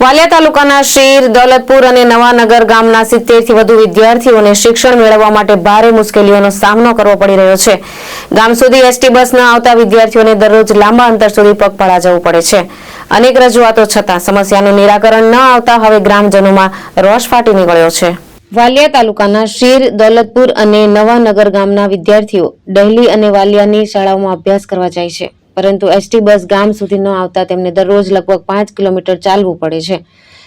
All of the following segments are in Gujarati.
વાલિયા તાલુકાના શીર, દૌલતપુર અને નવાનગર ગામના 70 થી વધુ વિદ્યાર્થીઓને શિક્ષણ મેળવવા માટે ભારે મુશ્કેલીઓનો સામનો કરવો પડી રહ્યો છે। ગામ સુધી એસટી બસ ન આવતા વિદ્યાર્થીઓને દરરોજ લાંબા અંતર સુધી પગપાળા જવું પડે છે। અનેક રજૂઆતો છતાં સમસ્યાનું નિરાકરણ ન આવતા હવે ગ્રામજનોમાં રોષ ફાટી નીકળ્યો છે। વાલિયા તાલુકાના શીર, દૌલતપુર અને નવાનગર ગામના વિદ્યાર્થીઓ ડહેલી અને વાલિયાની શાળાઓમાં અભ્યાસ કરવા જાય છે, પરંતુ એસટી બસ ગામ સુધી ન આવતા તેમને દરરોજ લગભગ 5 કિલોમીટર ચાલવું પડે છે।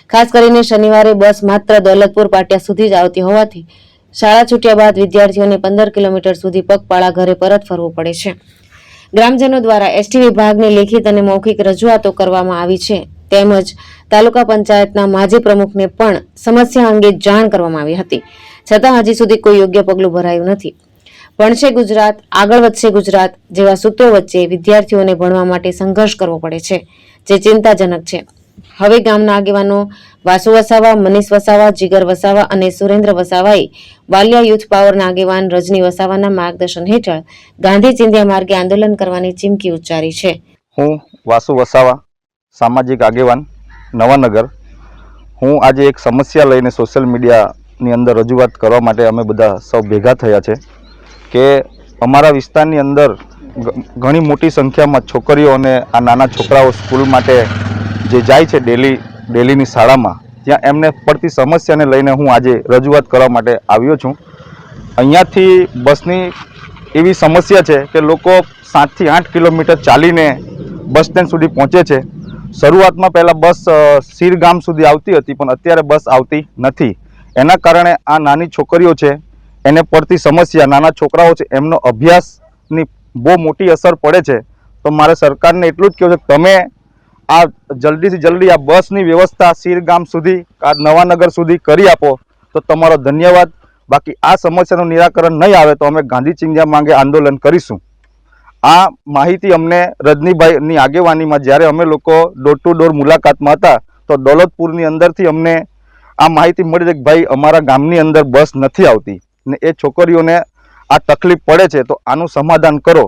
ખાસ કરીને શનિવારે બસ માત્ર દૌલતપુર પાટિયા સુધી જ આવતી હોવાથી શાળા છૂટ્યા બાદ વિદ્યાર્થીઓને 15 કિલોમીટર સુધી પગપાળા ઘરે પરત ફરવું પડે છે। ગ્રામજનો દ્વારા એસટી વિભાગને લેખિત અને મૌખિક રજૂઆતો કરવામાં આવી છે, તેમજ તાલુકા પંચાયતના માજી પ્રમુખને પણ સમસ્યા અંગે જાણ કરવામાં આવી હતી, છતાં હજી સુધી કોઈ યોગ્ય પગલું ભરાયું નથી। ભણશે ગુજરાત, આગળ વધશે ગુજરાત જેવા સૂત્રો વચ્ચે વિદ્યાર્થીઓને ભણવા માટે સંઘર્ષ કરવો પડે છે, જે ચિંતાજનક છે। હવે ગામના આગેવાનો વાસુ વસાવા, મનીષ વસાવા, જીગર વસાવા અને સુરેન્દ્ર વસાવાએ વાલિયા યુથ પાવરના આગેવાન રજની વસાવાના માર્ગદર્શન હેઠળ ગાંધી ચિંધ્યા માર્ગે આંદોલન કરવાની ચીમકી ઉચ્ચારી છે। હું વાસુ વસાવા, સામાજિક આગેવાન, નવાનગર। હું આજે એક સમસ્યા લઈને સોશિયલ મીડિયાની અંદર રજૂઆત કરવા માટે અમે બધા સૌ ભેગા થયા છે કે અમારા વિસ્તારની અંદર ઘણી મોટી સંખ્યામાં છોકરીઓ અને આ નાના છોકરાઓ સ્કૂલ માટે જે જાય છે ડેલીની શાળામાં, ત્યાં એમને પડતી સમસ્યાને લઈને હું આજે રજૂઆત કરવા માટે આવ્યો છું। અહીંયાથી બસની એવી સમસ્યા છે કે લોકો 7 થી 8 કિલોમીટર ચાલીને બસ સ્ટેન્ડ સુધી પહોંચે છે। શરૂઆતમાં પહેલાં બસ શીર ગામ સુધી આવતી હતી, પણ અત્યારે બસ આવતી નથી। એના કારણે આ નાની છોકરીઓ છે એને પડતી સમસ્યા, નાના છોકરાઓ છે એમનો અભ્યાસની બહુ મોટી અસર પડે છે। તો મારે સરકારને એટલું જ કહેવું છે કે તમે આ જલ્દીથી જલ્દી આ બસની વ્યવસ્થા શીર ગામ સુધી, આ નવાનગર સુધી કરી આપો તો તમારો ધન્યવાદ। બાકી આ સમસ્યાનું નિરાકરણ નહીં આવે તો અમે ગાંધી ચિંધ્યા માંગે આંદોલન કરીશું। આ માહિતી અમને રજનીભાઈની આગેવાનીમાં જ્યારે અમે લોકો ડોર ટુ ડોર મુલાકાતમાં હતા તો દૌલતપુરની અંદરથી અમને આ માહિતી મળી છે કે ભાઈ અમારા ગામની અંદર બસ નથી આવતી ને એ છોકરીઓને આ તકલીફ પડે છે, તો આનું સમાધાન કરો।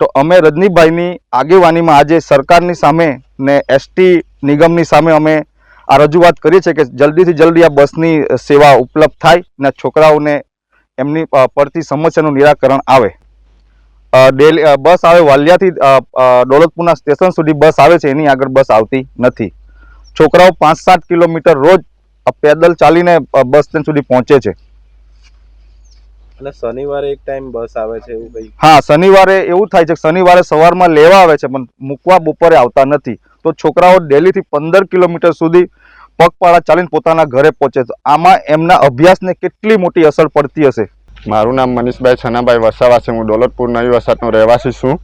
તો અમે રજનીભાઈની આગેવાનીમાં આજે સરકારની સામે ને એસટી નિગમની સામે અમે આ રજૂઆત કરી છે કે જલ્દીથી જલ્દી આ બસની સેવા ઉપલબ્ધ થાય ને છોકરાઓને એમની પડતી સમસ્યાનું નિરાકરણ આવે। ડેલી બસ આવે વાલિયાથી દૌલતપુરના સ્ટેશન સુધી બસ આવે છે, એની આગળ બસ આવતી નથી। છોકરાઓ 5-7 કિલોમીટર રોજ પેદલ ચાલીને બસ સ્ટેન્ડ સુધી પહોંચે છે। અને શનિવારે એક ટાઈમ બસ આવે છે એવું કંઈ? હા, શનિવારે એવું થાય છે કે શનિવારે સવારમાં લેવા આવે છે પણ મૂકવા બપોરે આવતા નથી, તો છોકરાઓ ડેલીથી 15 કિલોમીટર સુધી પગપાળા ચાલીને પોતાના ઘરે પહોંચે છે। આમાં એમના અભ્યાસને કેટલી મોટી અસર પડતી હશે। મારું નામ મનીષભાઈ છનાભાઈ વસાવા છે। હું દૌલતપુર નવી વસાહતનો રહેવાસી છું।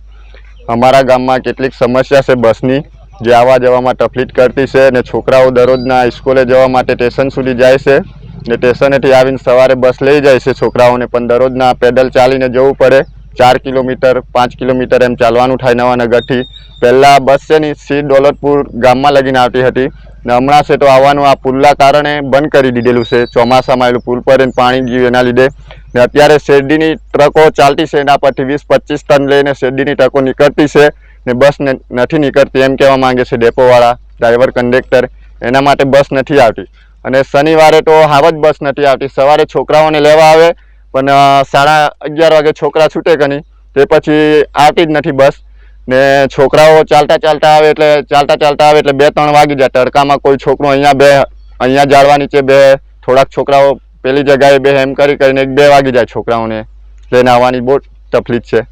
અમારા ગામમાં કેટલીક સમસ્યા છે બસની, જે આવવા જવામાં તકલીફ કરતી છે અને છોકરાઓ દરરોજના સ્કૂલે જવા માટે સ્ટેશન સુધી જાય છે ને સ્ટેશનેથી આવીને સવારે બસ લઈ જાય છે છોકરાઓને, પણ દરરોજના પેદલ ચાલીને જવું પડે। 4 કિલોમીટર 5 કિલોમીટર એમ ચાલવાનું થાય નવાનગરથી। પહેલાં બસ છે ને શીર દૌલતપુર ગામમાં લગીને આવતી હતી ને હમણાં છે તો આવવાનું આ પુલના કારણે બંધ કરી દીધેલું છે। ચોમાસામાં એલું પુલ પર પાણી ગયું એના લીધે ને અત્યારે શેરડીની ટ્રકો ચાલતી છે, એના પરથી 20-25 ટન લઈને શેરડીની ટ્રકો નીકળતી છે ને બસ નથી નીકળતી એમ કહેવા માંગે છે ડેપોવાળા, ડ્રાઈવર, કંડક્ટર। એના માટે બસ નથી આવતી અને શનિવારે તો હાવ જ બસ નથી આવતી। સવારે છોકરાઓને લેવા આવે પણ 11:30 વાગે છોકરા છૂટે કે નહીં, તે પછી આવતી જ નથી બસ ને છોકરાઓ ચાલતા ચાલતા આવે એટલે 2-3 વાગી જાય। તડકામાં કોઈ છોકરો અહીંયા ઝાડવા નીચે બે, થોડાક છોકરાઓ પેલી જગ્યાએ બે, એમ કરીને 1-2 વાગી જાય છોકરાઓને લઈને આવવાની બહુ તકલીફ છે।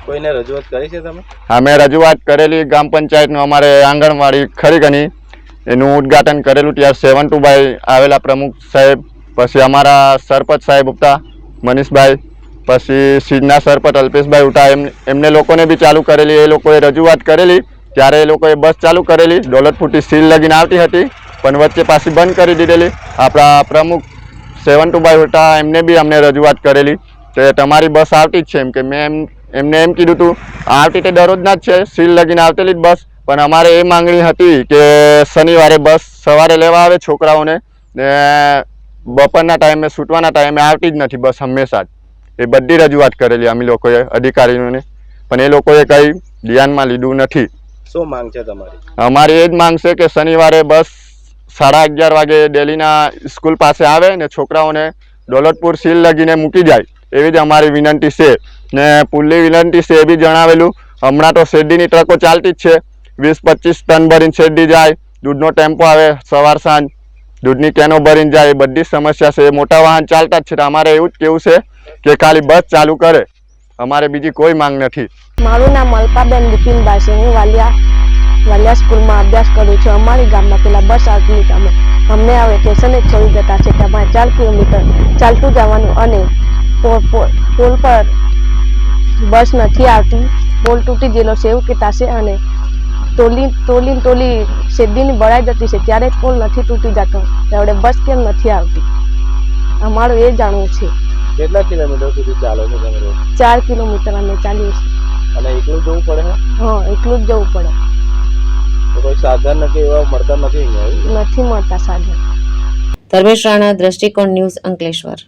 કોઈને રજૂઆત કરી છે તમે? અમે રજૂઆત કરેલી ગ્રામ પંચાયતનું, અમારે આંગણવાડી ખરી ગણી એનું ઉદ્ઘાટન કરેલું, ત્યારે 72 આવેલા પ્રમુખ સાહેબ, પછી અમારા સરપંચ સાહેબ હતા મનીષભાઈ, પછી સીડના સરપંચ અલ્પેશભાઈ ઉઠા, એમને લોકોને બી ચાલુ કરેલી। એ લોકોએ રજૂઆત કરેલી ત્યારે એ લોકોએ બસ ચાલુ કરેલી, દૌલતપુરથી શીર લગીને આવતી હતી પણ વચ્ચે પાછી બંધ કરી દીધેલી। આપણા પ્રમુખ 72 હતા એમને બી અમને રજૂઆત કરેલી કે તમારી બસ આવતી જ છે એમ, કે મેં એમને એમ કીધું હતું આવતી તે દરરોજના જ છે, શીર લગીને આવતેલી જ બસ, પણ અમારે એ માંગણી હતી કે શનિવારે બસ સવારે લેવા આવે છોકરાઓને ને બપોરના ટાઈમે છૂટવાના ટાઈમે આવતી જ નથી બસ હંમેશા જ। એ બધી રજૂઆત કરેલી અમે લોકોએ અધિકારીઓને, પણ એ લોકોએ કંઈ ધ્યાનમાં લીધું નથી। શું માંગ છે તમારી? અમારી એ જ માંગ છે કે શનિવારે બસ 11:30 વાગે ડેલીના સ્કૂલ પાસે આવે ને છોકરાઓને દોલતપુર સીલ લગીને મૂકી જાય એવી જ અમારી વિનંતી છે ને પુલ્લી વિનંતી છે એ બી જણાવેલું. હમણાં તો શેરડીની ટ્રકો ચાલતી જ છે, 20-25 ટન ભરીને શેરડી જાય, દૂધનો ટેમ્પો આવે સવાર સાંજ, દૂધની કેનો ભરીને જાય, એ બધી સમસ્યા છે. મોટા વાહન ચાલતા જ છે. અમારે એવું જ કેવું છે કે ખાલી બસ ચાલુ કરે, અમારે બીજી કોઈ માંગ નથી. મારું નામ અલ્પાબેન બિપિનભાઈ છે. હું વાલિયા સ્કૂલમાં અભ્યાસ કરું છું. અમારી ગામમાં પેલા બસ આવતી અમે અમને આ વેકેશને જ છોડી જતા છે. તમારે 4 કિલોમીટર ચાલતું જવાનું અને પોલ પર બસ નથી આવતી, પોલ તૂટી ગયેલો છે એવું કહેતા છે અને ટોલી શેરડીની બળાઈ જતી છે ત્યારે જ પોલ નથી તૂટી જતો, ત્યારે બસ કેમ નથી આવતી અમારું એ જાણવું છે. કેટલા કિલોમીટર સુધી ચાલો છો તમે રોજ? 4 કિલોમીટર અમે ચાલીએ છીએ. અને એકલું જવું પડે છે? હા, એટલું જ જવું પડે. તો કોઈ સાધન કે એવા મળતા નથી અહીંયા? નથી મળતા સાધન. ધર્મેશ રાણા, દ્રષ્ટિકોણ ન્યૂઝ, અંકલેશ્વર.